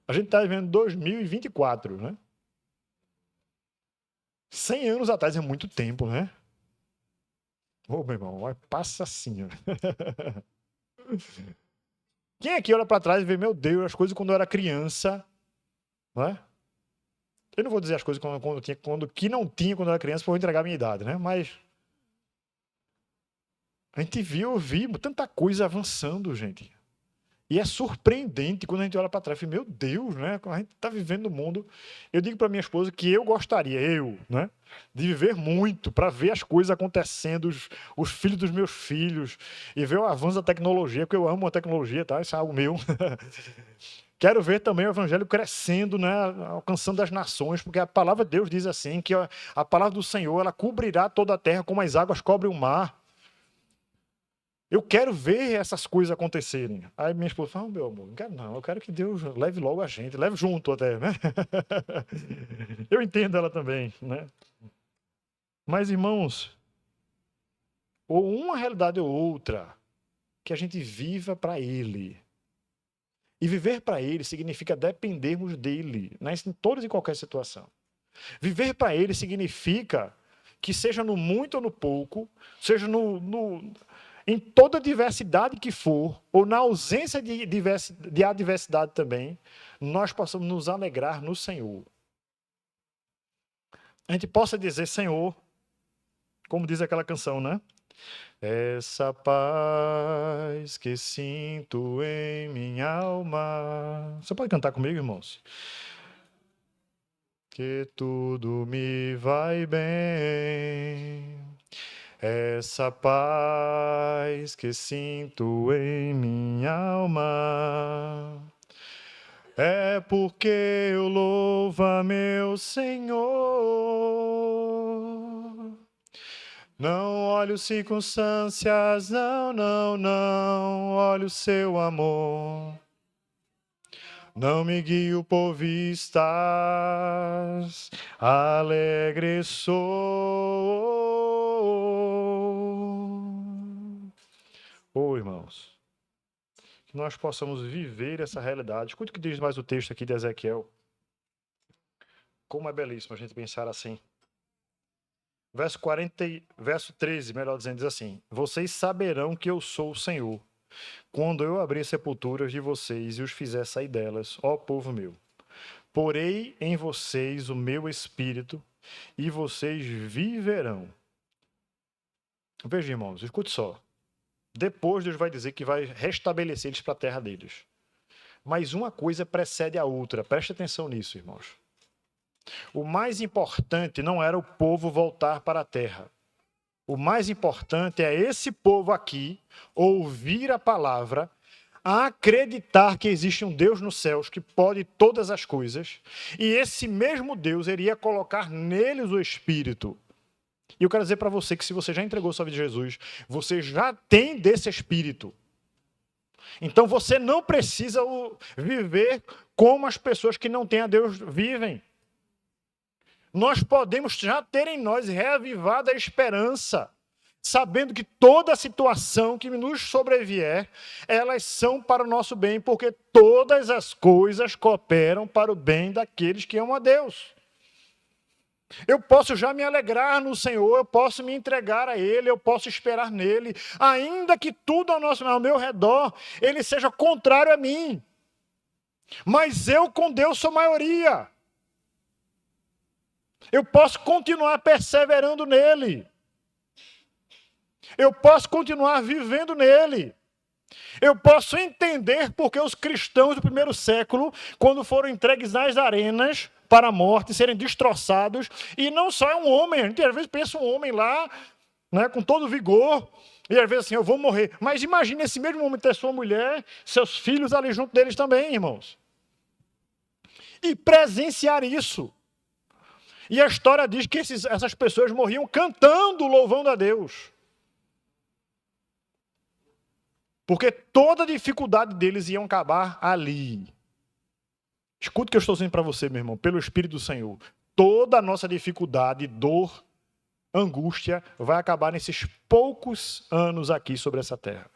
A gente está vivendo 2024, né? 100 anos atrás é muito tempo, né? Ô, meu irmão, passa assim, ó. Quem aqui olha para trás e vê, meu Deus, as coisas quando eu era criança, não é? Eu não vou dizer as coisas que não tinha quando eu era criança, para eu entregar a minha idade, né? Mas a gente viu tanta coisa avançando, gente. E é surpreendente quando a gente olha para trás e fala, meu Deus, né? A gente está vivendo no mundo. Eu digo para minha esposa que eu gostaria, né? De viver muito, para ver as coisas acontecendo, os filhos dos meus filhos, e ver o avanço da tecnologia, porque eu amo a tecnologia, tá? Isso é algo meu. Quero ver também o evangelho crescendo, né? Alcançando as nações, porque a palavra de Deus diz assim, que a palavra do Senhor, ela cobrirá toda a terra como as águas cobrem o mar. Eu quero ver essas coisas acontecerem. Aí minha esposa fala, meu amor, não quero não, eu quero que Deus leve logo a gente, leve junto até, né? Eu entendo ela também, né? Mas, irmãos, ou uma realidade ou outra, que a gente viva para Ele. E viver para Ele significa dependermos dEle, em todas e qualquer situação. Viver para Ele significa que seja no muito ou no pouco, seja em toda diversidade que for, ou na ausência de adversidade também, nós possamos nos alegrar no Senhor. A gente possa dizer, Senhor, como diz aquela canção, né? Essa paz que sinto em minha alma. Você pode cantar comigo, irmãos? Que tudo me vai bem. Essa paz que sinto em minha alma é porque eu louvo a meu Senhor. Não olho circunstâncias, não olho seu amor. Não me guio por vistas, alegre sou. Irmãos, que nós possamos viver essa realidade. Escute o que diz mais o texto aqui de Ezequiel. Como é belíssimo a gente pensar assim. Verso 13, melhor dizendo, diz assim: vocês saberão que eu sou o Senhor, quando eu abrir sepulturas de vocês e os fizer sair delas, ó povo meu. Porei em vocês o meu espírito e vocês viverão. Veja, irmãos, escute só. Depois Deus vai dizer que vai restabelecer eles para a terra deles. Mas uma coisa precede a outra. Preste atenção nisso, irmãos. O mais importante não era o povo voltar para a terra. O mais importante é esse povo aqui ouvir a palavra, acreditar que existe um Deus nos céus que pode todas as coisas, e esse mesmo Deus iria colocar neles o Espírito. E eu quero dizer para você que se você já entregou sua vida a Jesus, você já tem desse Espírito. Então você não precisa viver como as pessoas que não têm a Deus vivem. Nós podemos já ter em nós reavivada a esperança, sabendo que toda situação que nos sobrevier, elas são para o nosso bem, porque todas as coisas cooperam para o bem daqueles que amam a Deus. Eu posso já me alegrar no Senhor, eu posso me entregar a Ele, eu posso esperar nele, ainda que tudo ao meu redor, ele seja contrário a mim. Mas eu com Deus sou maioria. Eu posso continuar perseverando nele. Eu posso continuar vivendo nele. Eu posso entender porque os cristãos do primeiro século, quando foram entregues nas arenas para a morte, serem destroçados, e não só é um homem, a gente às vezes pensa um homem lá, né, com todo vigor, e às vezes assim, eu vou morrer. Mas imagine esse mesmo homem ter sua mulher, seus filhos ali junto deles também, irmãos. E presenciar isso. E a história diz que essas pessoas morriam cantando, louvando a Deus. Porque toda a dificuldade deles ia acabar ali. Escuta o que eu estou dizendo para você, meu irmão, pelo Espírito do Senhor. Toda a nossa dificuldade, dor, angústia, vai acabar nesses poucos anos aqui sobre essa terra.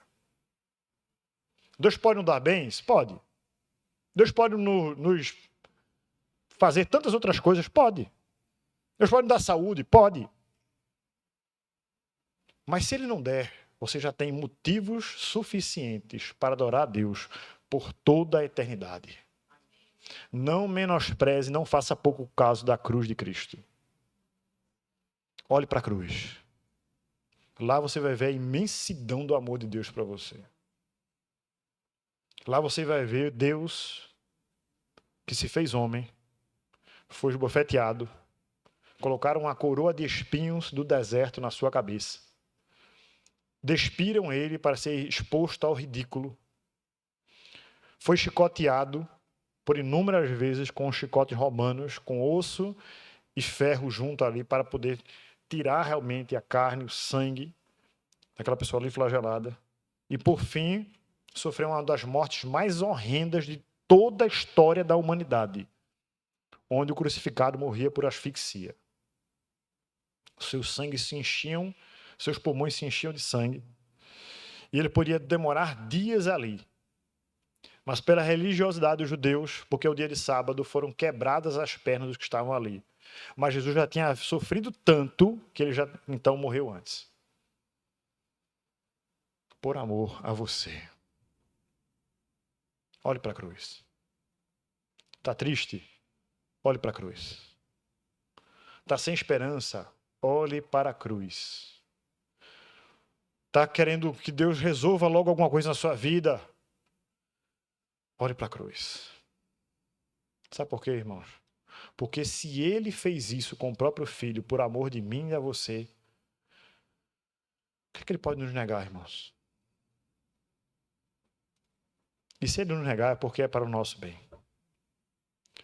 Deus pode nos dar bens? Pode. Deus pode nos fazer tantas outras coisas? Pode. Deus pode nos dar saúde? Pode. Mas se Ele não der, você já tem motivos suficientes para adorar a Deus por toda a eternidade. Não menospreze, não faça pouco caso da cruz de Cristo. Olhe para a cruz. Lá você vai ver a imensidão do amor de Deus para você. Lá você vai ver Deus que se fez homem, foi esbofeteado, colocaram uma coroa de espinhos do deserto na sua cabeça. Despiram ele para ser exposto ao ridículo. Foi chicoteado por inúmeras vezes com chicotes romanos, com osso e ferro junto ali, para poder tirar realmente a carne, o sangue daquela pessoa ali flagelada. E, por fim, sofreu uma das mortes mais horrendas de toda a história da humanidade, onde o crucificado morria por asfixia. Seus sangues se enchiam, seus pulmões se enchiam de sangue, e ele podia demorar dias ali. Mas pela religiosidade dos judeus, porque o dia de sábado foram quebradas as pernas dos que estavam ali. Mas Jesus já tinha sofrido tanto que ele já então morreu antes. Por amor a você. Olhe para a cruz. Está triste? Olhe para a cruz. Está sem esperança? Olhe para a cruz. Está querendo que Deus resolva logo alguma coisa na sua vida? Olhe para a cruz. Sabe por quê, irmãos? Porque se Ele fez isso com o próprio Filho, por amor de mim e a você, o que Ele pode nos negar, irmãos? E se Ele nos negar é porque é para o nosso bem.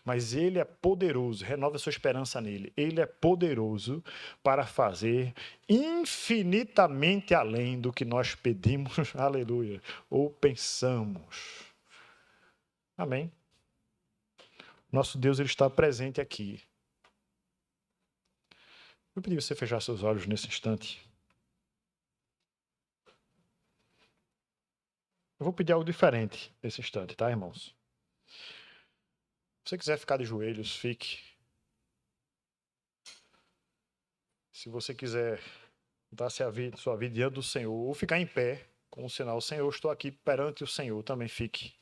Mas Ele é poderoso, renova a sua esperança nele. Ele é poderoso para fazer infinitamente além do que nós pedimos, aleluia, ou pensamos. Amém. Nosso Deus, Ele está presente aqui. Eu pedi você fechar seus olhos nesse instante. Eu vou pedir algo diferente nesse instante, tá, irmãos? Se você quiser ficar de joelhos, fique. Se você quiser dar sua vida diante do Senhor, ou ficar em pé, com o sinal, Senhor, eu estou aqui perante o Senhor, também fique.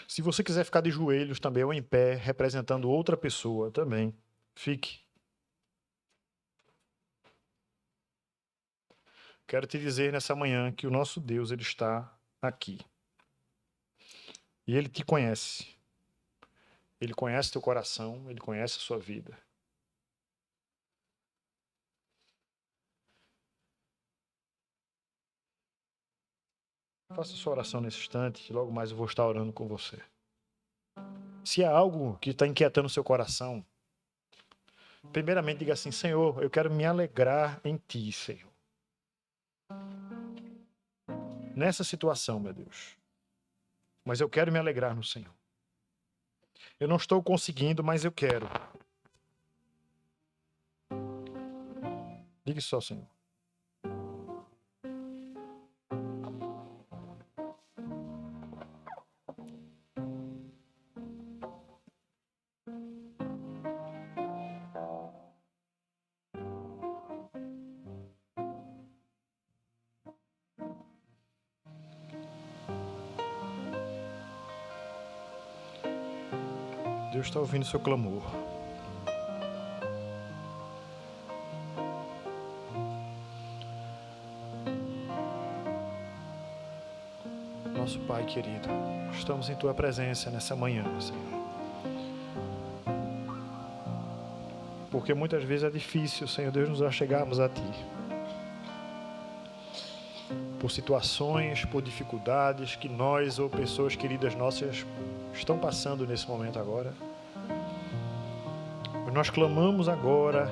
Se você quiser ficar de joelhos também, ou em pé, representando outra pessoa, também, fique. Quero te dizer nessa manhã que o nosso Deus, Ele está aqui. E Ele te conhece. Ele conhece teu coração, Ele conhece a sua vida. Faça sua oração nesse instante, logo mais eu vou estar orando com você. Se há algo que está inquietando o seu coração, primeiramente diga assim: Senhor, eu quero me alegrar em Ti, Senhor. Nessa situação, meu Deus. Mas eu quero me alegrar no Senhor. Eu não estou conseguindo, mas eu quero. Diga só, Senhor. Deus está ouvindo o seu clamor. Nosso Pai querido, estamos em Tua presença nessa manhã, Senhor. Porque muitas vezes é difícil, Senhor Deus, nos chegarmos a Ti. Por situações, por dificuldades que nós ou pessoas queridas nossas estão passando nesse momento agora. Nós clamamos agora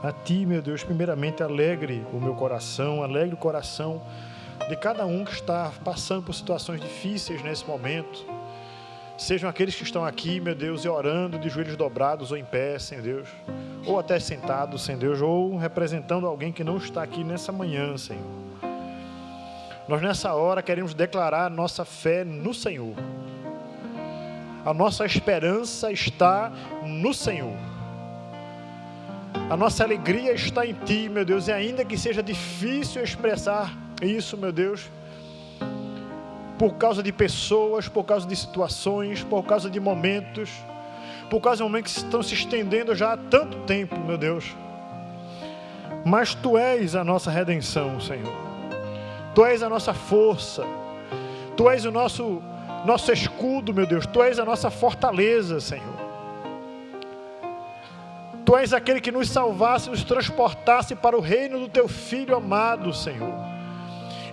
a Ti, meu Deus, primeiramente alegre o meu coração, alegre o coração de cada um que está passando por situações difíceis nesse momento. Sejam aqueles que estão aqui, meu Deus, e orando de joelhos dobrados ou em pé, Senhor Deus, ou até sentados, Senhor Deus, ou representando alguém que não está aqui nessa manhã, Senhor. Nós nessa hora queremos declarar a nossa fé no Senhor. A nossa esperança está no Senhor. A nossa alegria está em Ti, meu Deus, e ainda que seja difícil expressar isso, meu Deus, por causa de pessoas, por causa de situações, por causa de momentos, por causa de momentos que estão se estendendo já há tanto tempo, meu Deus. Mas Tu és a nossa redenção, Senhor. Tu és a nossa força. Tu és o nosso escudo, meu Deus. Tu és a nossa fortaleza, Senhor. Tu és aquele que nos salvasse, nos transportasse para o reino do Teu Filho amado, Senhor.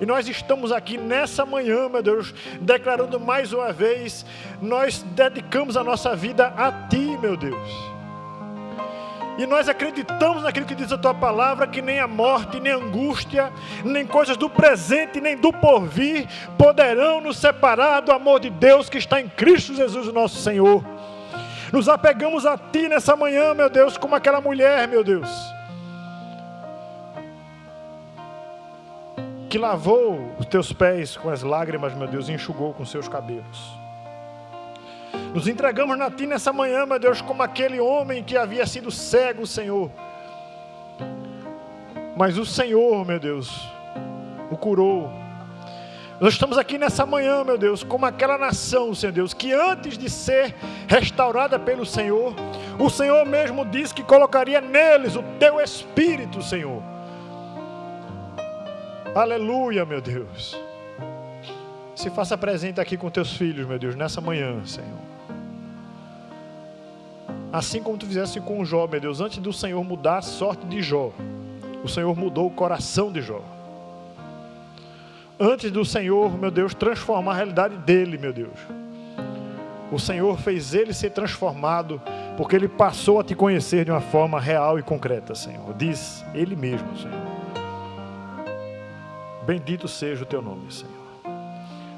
E nós estamos aqui nessa manhã, meu Deus, declarando mais uma vez, nós dedicamos a nossa vida a Ti, meu Deus. E nós acreditamos naquilo que diz a Tua palavra, que nem a morte, nem a angústia, nem coisas do presente, nem do porvir, poderão nos separar do amor de Deus que está em Cristo Jesus, o nosso Senhor. Nos apegamos a Ti nessa manhã, meu Deus, como aquela mulher, meu Deus, que lavou os Teus pés com as lágrimas, meu Deus, e enxugou com seus cabelos. Nos entregamos a Ti nessa manhã, meu Deus, como aquele homem que havia sido cego, Senhor. Mas o Senhor, meu Deus, o curou. Nós estamos aqui nessa manhã, meu Deus, como aquela nação, Senhor Deus, que antes de ser restaurada pelo Senhor, o Senhor mesmo disse que colocaria neles o Teu Espírito, Senhor. Aleluia, meu Deus. Se faça presente aqui com Teus filhos, meu Deus, nessa manhã, Senhor. Assim como Tu fizesse com Jó, meu Deus, antes do Senhor mudar a sorte de Jó, o Senhor mudou o coração de Jó. Antes do Senhor, meu Deus, transformar a realidade dele, meu Deus, o Senhor fez ele ser transformado, porque ele passou a Te conhecer de uma forma real e concreta, Senhor. Diz ele mesmo, Senhor. Bendito seja o Teu nome, Senhor.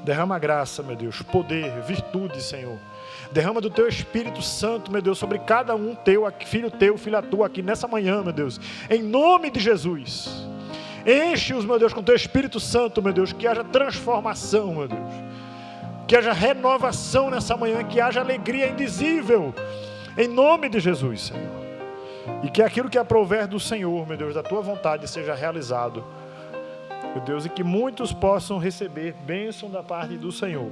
Derrama graça, meu Deus, poder, virtude, Senhor. Derrama do Teu Espírito Santo, meu Deus, sobre cada um Teu, filho Teu, filha Tua, aqui nessa manhã, meu Deus. Em nome de Jesus. Enche-os, meu Deus, com Teu Espírito Santo, meu Deus. Que haja transformação, meu Deus. Que haja renovação nessa manhã. Que haja alegria indizível. Em nome de Jesus, Senhor. E que aquilo que aprouver do Senhor, meu Deus, da Tua vontade, seja realizado. Meu Deus, e que muitos possam receber bênção da parte do Senhor,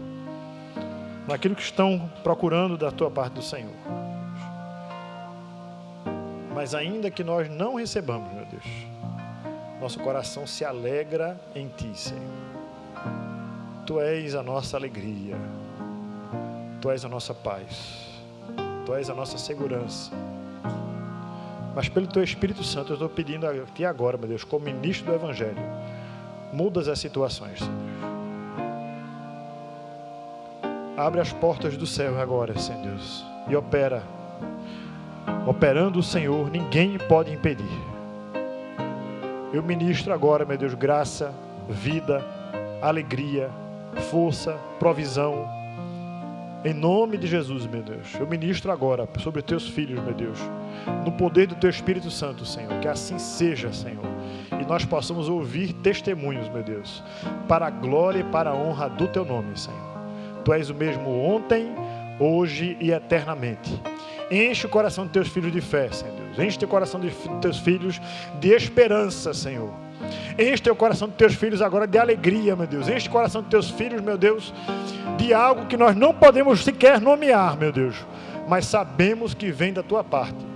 naquilo que estão procurando da Tua parte do Senhor. Mas ainda que nós não recebamos, meu Deus, nosso coração se alegra em Ti, Senhor. Tu és a nossa alegria, Tu és a nossa paz, Tu és a nossa segurança. Mas pelo Teu Espírito Santo eu estou pedindo a Ti agora, meu Deus, como ministro do Evangelho, muda as situações, Senhor. Abre as portas do céu agora, Senhor Deus, e opera. Operando o Senhor, ninguém pode impedir. Eu ministro agora, meu Deus, graça, vida, alegria, força, provisão. Em nome de Jesus, meu Deus. Eu ministro agora sobre os Teus filhos, meu Deus, no poder do Teu Espírito Santo, Senhor. Que assim seja, Senhor. E nós possamos ouvir testemunhos, meu Deus, para a glória e para a honra do Teu nome, Senhor. Tu és o mesmo ontem, hoje e eternamente. Enche o coração de Teus filhos de fé, Senhor Deus. Enche o coração de Teus filhos de esperança, Senhor. Enche Teu coração de Teus filhos agora de alegria, meu Deus. Enche o coração de Teus filhos, meu Deus, de algo que nós não podemos sequer nomear, meu Deus, mas sabemos que vem da Tua parte.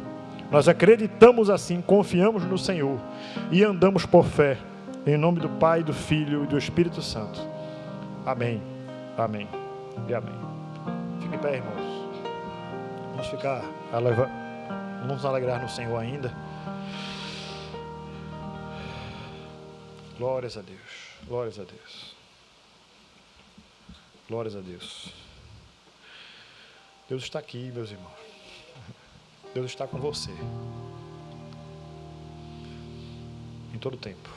Nós acreditamos assim, confiamos no Senhor e andamos por fé. Em nome do Pai, do Filho e do Espírito Santo. Amém. Amém. E amém. Fiquem em pé, irmãos. Vamos nos alegrar no Senhor ainda. Glórias a Deus. Glórias a Deus. Glórias a Deus. Deus está aqui, meus irmãos. Deus está com você. Em todo tempo.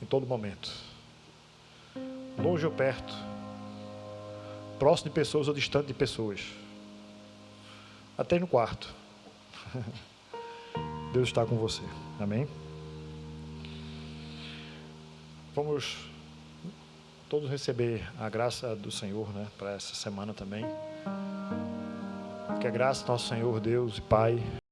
Em todo momento. Longe ou perto. Próximo de pessoas ou distante de pessoas. Até no quarto. Deus está com você. Amém? Vamos todos receber a graça do Senhor, né, para essa semana também. Que a graça do nosso Senhor, Deus e Pai,